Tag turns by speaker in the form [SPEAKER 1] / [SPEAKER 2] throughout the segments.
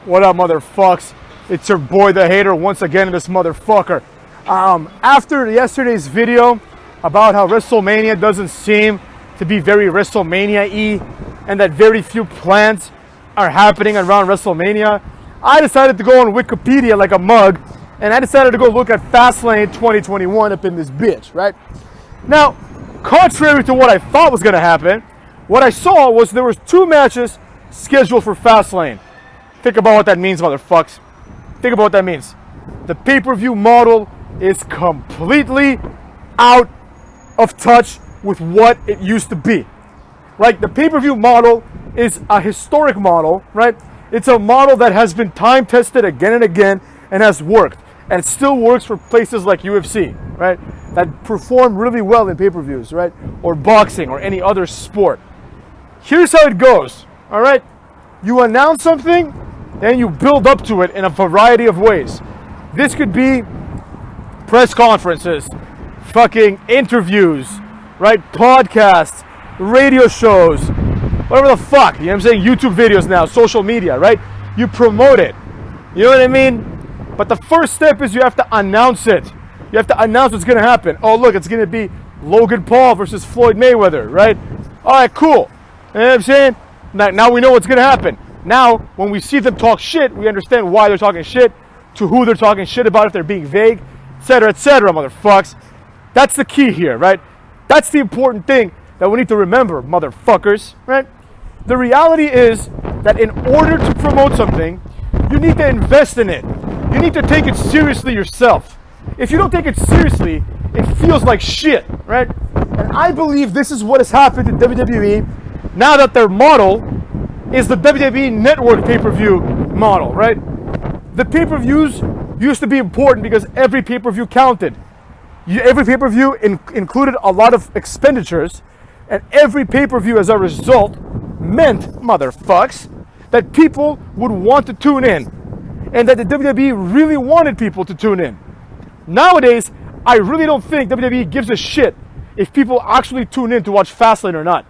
[SPEAKER 1] What up, motherfucks? It's your boy, the hater, once again, this motherfucker. After yesterday's video about how WrestleMania doesn't seem to be very WrestleMania-y and that very few plans are happening around WrestleMania, I decided to go on Wikipedia like a mug, and I decided to go look at Fastlane 2021 up in this bitch, right? Now, contrary to what I thought was going to happen, what I saw was there was 2 matches scheduled for Fastlane. Think about what that means, motherfucks. Think about what that means. The pay-per-view model is completely out of touch with what it used to be. Like, the pay-per-view model is a historic model, right? It's a model that has been time-tested again and again and has worked. And it still works for places like UFC, right? That perform really well in pay-per-views, right? Or boxing or any other sport. Here's how it goes, all right? You announce something, then you build up to it in a variety of ways. This could be press conferences, fucking interviews, right? Podcasts, radio shows, whatever the fuck. You know what I'm saying? YouTube videos now, social media, right? You promote it. You know what I mean? But the first step is you have to announce it. You have to announce what's going to happen. Oh, look, it's going to be Logan Paul versus Floyd Mayweather, right? All right, cool. You know what I'm saying? Now we know what's going to happen. Now, when we see them talk shit, we understand why they're talking shit, to who they're talking shit about, if they're being vague, etc., motherfucks. That's the key here, right? That's the important thing that we need to remember, motherfuckers, right? The reality is that in order to promote something, you need to invest in it. You need to take it seriously yourself. If you don't take it seriously, it feels like shit, right? And I believe this is what has happened to WWE now that their model is the WWE Network pay-per-view model, right? The pay-per-views used to be important because every pay-per-view counted. Every pay-per-view included a lot of expenditures, and every pay-per-view as a result meant, motherfucks, that people would want to tune in, and that the WWE really wanted people to tune in. Nowadays, I really don't think WWE gives a shit if people actually tune in to watch Fastlane or not.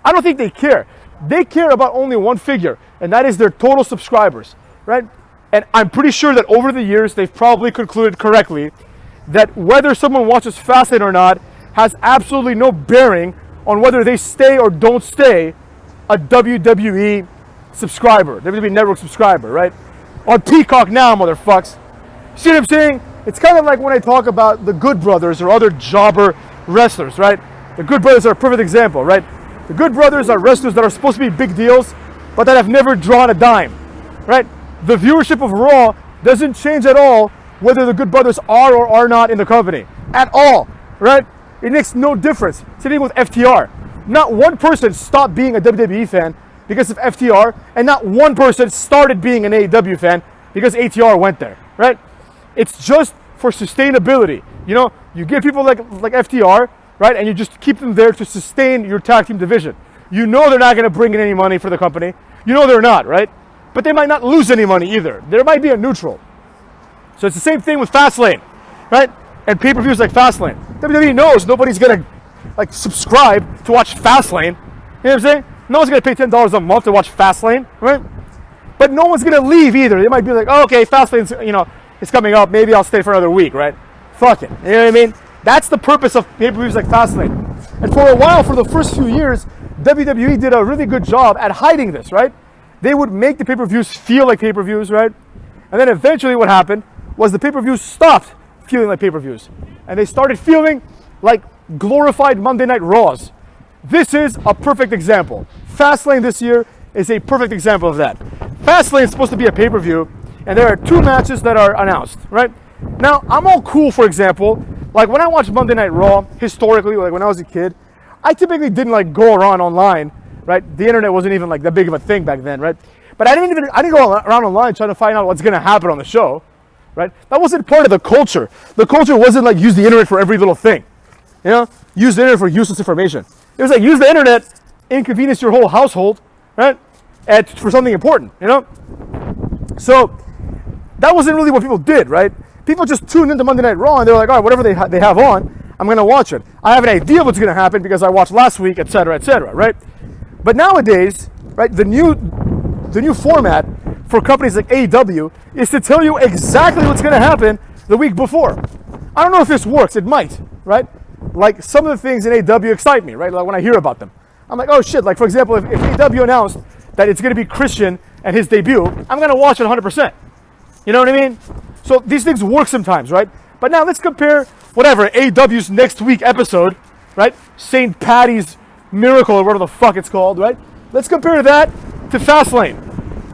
[SPEAKER 1] I don't think they care. They care about only one figure, and that is their total subscribers, right? And I'm pretty sure that over the years, they've probably concluded correctly that whether someone watches Fastlane or not has absolutely no bearing on whether they stay or don't stay a WWE subscriber, WWE Network subscriber, right? On Peacock now, motherfucks. See what I'm saying? It's kind of like when I talk about the Good Brothers or other jobber wrestlers, right? The Good Brothers are a perfect example, right? The Good Brothers are wrestlers that are supposed to be big deals, but that have never drawn a dime, right? The viewership of Raw doesn't change at all whether the Good Brothers are or are not in the company. At all, right? It makes no difference. Same thing with FTR. Not one person stopped being a WWE fan because of FTR, and not one person started being an AEW fan because ATR went there, right? It's just for sustainability. You know, you give people like FTR, right? And you just keep them there to sustain your tag team division. You know they're not going to bring in any money for the company. You know they're not, right? But they might not lose any money either. There might be a neutral. So it's the same thing with Fastlane, right? And pay-per-views like Fastlane. WWE knows nobody's going to subscribe to watch Fastlane. You know what I'm saying? No one's going to pay $10 a month to watch Fastlane, right? But no one's going to leave either. They might be like, oh, okay, Fastlane's, it's coming up. Maybe I'll stay for another week, right? Fuck it. You know what I mean? That's the purpose of pay-per-views like Fastlane. And for a while, for the first few years, WWE did a really good job at hiding this, right? They would make the pay-per-views feel like pay-per-views, right? And then eventually what happened was the pay-per-views stopped feeling like pay-per-views. And they started feeling like glorified Monday Night Raws. This is a perfect example. Fastlane this year is a perfect example of that. Fastlane is supposed to be a pay-per-view, and there are 2 matches that are announced, right? Now, I'm all cool, for example, like when I watched Monday Night Raw, historically, like when I was a kid, I typically didn't go around online, right? The internet wasn't even that big of a thing back then, right? But I didn't go around online trying to find out what's going to happen on the show, right? That wasn't part of the culture. The culture wasn't use the internet for every little thing, use the internet for useless information. It was use the internet, inconvenience your whole household, right? And for something important, So that wasn't really what people did, right? People just tuned into Monday Night Raw and they're like, all right, whatever they have on, I'm going to watch it. I have an idea what's going to happen because I watched last week, etc., right? But nowadays, right, the new format for companies like AEW is to tell you exactly what's going to happen the week before. I don't know if this works. It might, right? Like some of the things in AEW excite me, right? Like when I hear about them. I'm like, oh shit. Like for example, if AEW announced that it's going to be Christian and his debut, I'm going to watch it 100%. You know what I mean? So these things work sometimes, right? But now let's compare whatever, AEW's next week episode, right? St. Patty's Miracle or whatever the fuck it's called, right? Let's compare that to Fastlane.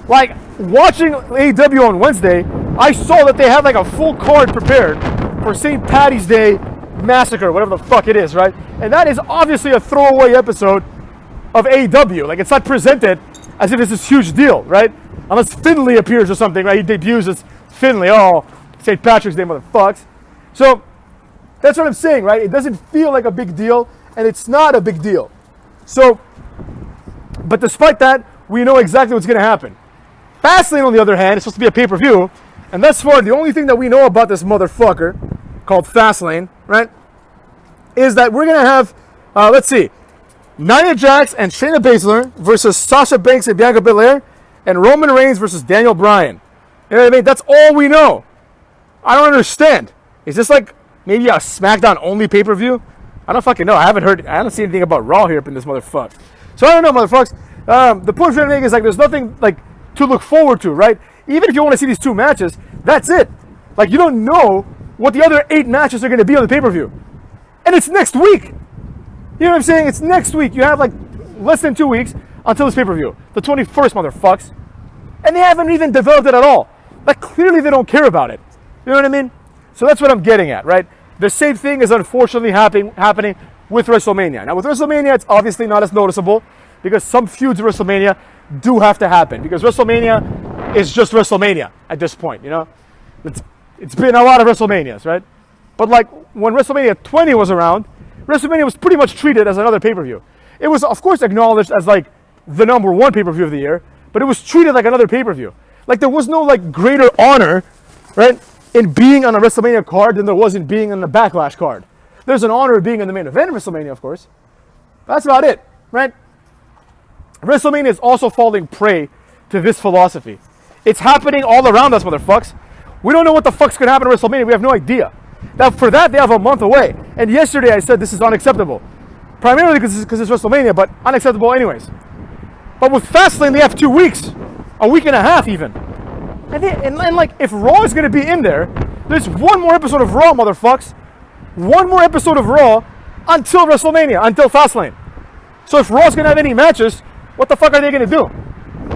[SPEAKER 1] Like, watching AEW on Wednesday, I saw that they had like a full card prepared for St. Patty's Day Massacre, whatever the fuck it is, right? And that is obviously a throwaway episode of AEW. Like, it's not presented as if it's this huge deal, right? Unless Finlay appears or something, right? He debuts as Finlay. Oh, St. Patrick's Day, motherfucks. So, that's what I'm saying, right? It doesn't feel like a big deal, and it's not a big deal. So, but despite that, we know exactly what's going to happen. Fastlane, on the other hand, is supposed to be a pay-per-view, and thus far, the only thing that we know about this motherfucker called Fastlane, right, is that we're going to have, let's see, Nia Jax and Shayna Baszler versus Sasha Banks and Bianca Belair, and Roman Reigns versus Daniel Bryan. You know what I mean? That's all we know. I don't understand. Is this like maybe a SmackDown-only pay-per-view? I don't fucking know. I haven't seen anything about Raw here up in this motherfucker. So I don't know, motherfuckers. The point I'm trying to make is like there's nothing like to look forward to, right? Even if you want to see these two matches, that's it. Like you don't know what the other 8 matches are going to be on the pay-per-view. And it's next week. You know what I'm saying? It's next week. You have like less than 2 weeks until this pay-per-view. The 21st, motherfucks. And they haven't even developed it at all. Like clearly they don't care about it. You know what I mean? So that's what I'm getting at, right? The same thing is unfortunately happening with WrestleMania. Now with WrestleMania, it's obviously not as noticeable because some feuds at WrestleMania do have to happen because WrestleMania is just WrestleMania at this point, you know? It's been a lot of WrestleManias, right? But like when WrestleMania 20 was around, WrestleMania was pretty much treated as another pay-per-view. It was of course acknowledged as like the #1 pay-per-view of the year, but it was treated like another pay-per-view. Like there was no like greater honor, right, in being on a WrestleMania card than there was in being on the Backlash card. There's an honor of being in the main event of WrestleMania, of course. That's about it, right? WrestleMania is also falling prey to this philosophy. It's happening all around us, motherfucks. We don't know what the fuck's going to happen at WrestleMania. We have no idea. Now, for that, they have a month away. And yesterday I said this is unacceptable. Primarily because it's WrestleMania, but unacceptable anyways. But with Fastlane, they have 2 weeks. A week and a half, even. And like, if Raw is going to be in there, there's one more episode of Raw, motherfucks. One more episode of Raw until WrestleMania, until Fastlane. So if Raw's going to have any matches, what the fuck are they going to do?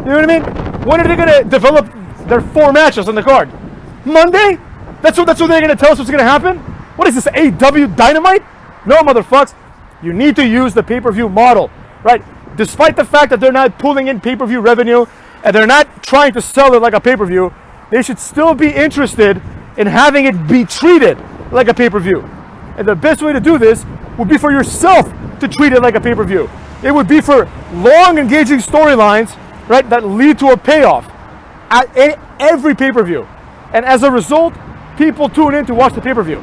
[SPEAKER 1] You know what I mean? When are they going to develop their 4 matches on the card? Monday? That's what they're going to tell us what's going to happen? What is this, AEW Dynamite? No, motherfucks. You need to use the pay-per-view model, right? Despite the fact that they're not pulling in pay-per-view revenue and they're not trying to sell it like a pay-per-view, they should still be interested in having it be treated like a pay-per-view. And the best way to do this would be for yourself to treat it like a pay-per-view. It would be for long, engaging storylines, right, that lead to a payoff at every pay-per-view. And as a result, people tune in to watch the pay-per-view.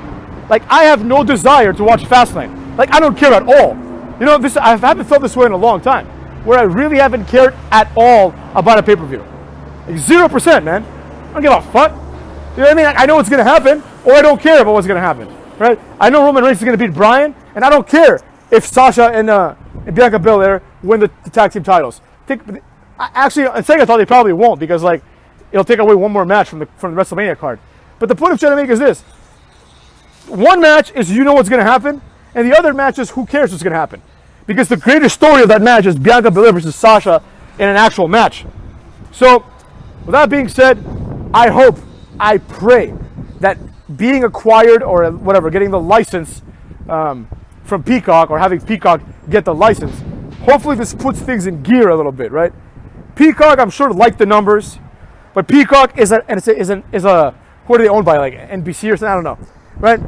[SPEAKER 1] Like, I have no desire to watch Fastlane. Like, I don't care at all. You know, I haven't felt this way in a long time, where I really haven't cared at all about a pay-per-view. Like 0%, man. I don't give a fuck. You know what I mean? I know what's going to happen, or I don't care about what's going to happen, right? I know Roman Reigns is going to beat Bryan, and I don't care if Sasha and Bianca Belair win the tag team titles. Actually, on second thought, they probably won't, because like it'll take away one more match from the WrestleMania card. But the point I'm trying to make is this. One match is you know what's going to happen, and the other match is who cares what's going to happen. Because the greater story of that match is Bianca Belair versus Sasha in an actual match. So, with that being said, I pray that being acquired or whatever, getting the license from Peacock or having Peacock get the license, hopefully this puts things in gear a little bit, right? Peacock, I'm sure, like the numbers, but Peacock is a who are they owned by, like NBC or something? I don't know, right?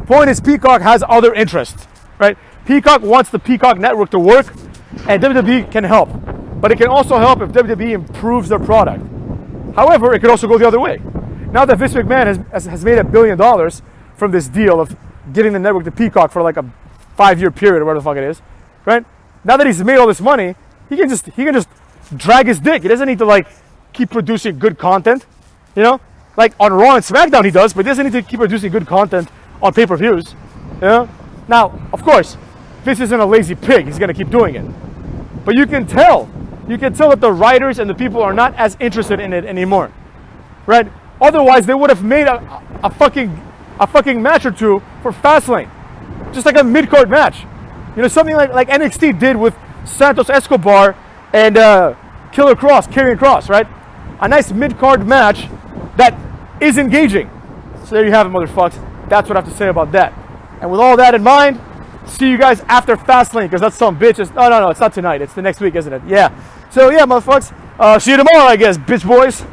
[SPEAKER 1] Point is, Peacock has other interests, right? Peacock wants the Peacock network to work, and WWE can help. But it can also help if WWE improves their product. However, it could also go the other way. Now that Vince McMahon has made $1 billion from this deal of getting the network to Peacock for like a 5-year period or whatever the fuck it is, right? Now that he's made all this money, he can just drag his dick. He doesn't need to like keep producing good content. You know, like on Raw and SmackDown he does, but he doesn't need to keep producing good content on pay-per-views. You know, now of course, Vince isn't a lazy pig. He's gonna keep doing it, but you can tell that the writers and the people are not as interested in it anymore, right? Otherwise, they would have made a fucking match or two for Fastlane, just like a mid-card match. You know, something like NXT did with Santos Escobar and Karrion Kross, right? A nice mid-card match that is engaging. So there you have it, motherfuckers. That's what I have to say about that. And with all that in mind, see you guys after Fastlane, because that's some bitches. No, it's not tonight. It's the next week, isn't it? Yeah. So yeah, motherfuckers. See you tomorrow, I guess, bitch boys.